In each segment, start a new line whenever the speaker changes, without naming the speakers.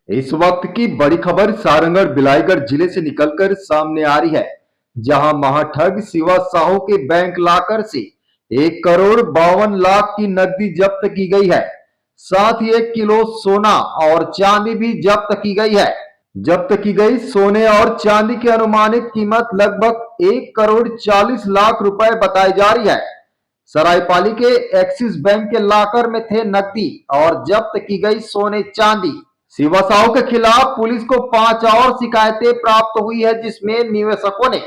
इस वक्त की बड़ी खबर सारंगढ़ बिलाईगढ़ जिले से निकलकर सामने आ रही है, जहां महाठग शिवा साहू के बैंक लॉकर से 1 करोड़ 52 लाख की नकदी जब्त की गई है। साथ ही 1 किलो सोना और चांदी भी जब्त की गई है। जब्त की गई सोने और चांदी की अनुमानित कीमत लगभग 1 करोड़ 40 लाख रुपए बताई जा रही है। सरायपाली के एक्सिस बैंक के लॉकर में थे नकदी और जब्त की गई सोने चांदी। शिवा साहू के खिलाफ पुलिस को 5 और शिकायतें प्राप्त हुई है, जिसमें निवेशकों ने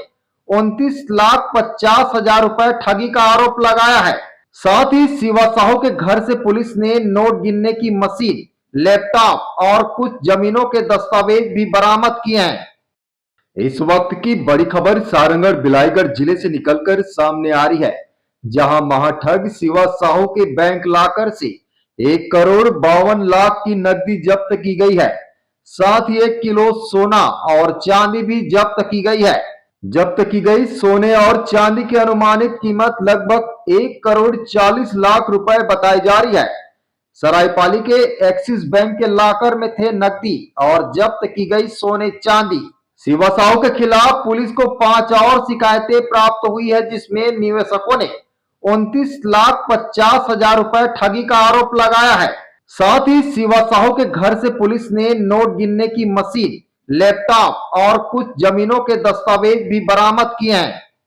29,50,000 रुपए ठगी का आरोप लगाया है। साथ ही शिवा साहू के घर से पुलिस ने नोट गिनने की मशीन, लैपटॉप और कुछ जमीनों के दस्तावेज भी बरामद किए हैं। इस वक्त की बड़ी खबर सारंगढ़ बिलाईगढ़ जिले से निकलकर सामने आ रही है, जहां महाठग शिवा साहू के बैंक लॉकर से 1 करोड़ 52 लाख की नकदी जब्त की गई है। साथ ही 1 किलो सोना और चांदी भी जब्त की गई है। जब्त की गई सोने और चांदी की अनुमानित कीमत लगभग 1 करोड़ 40 लाख रुपए बताई जा रही है। सरायपाली के एक्सिस बैंक के लॉकर में थे नकदी और जब्त की गई सोने चांदी। शिवा साहू के खिलाफ पुलिस को 5 और शिकायतें प्राप्त हुई है, जिसमें निवेशकों ने 29,50,000 रुपए ठगी का आरोप लगाया है। साथ ही शिवा साहू के घर से पुलिस ने नोट गिनने की मशीन, लैपटॉप और कुछ जमीनों के दस्तावेज भी बरामद किए हैं।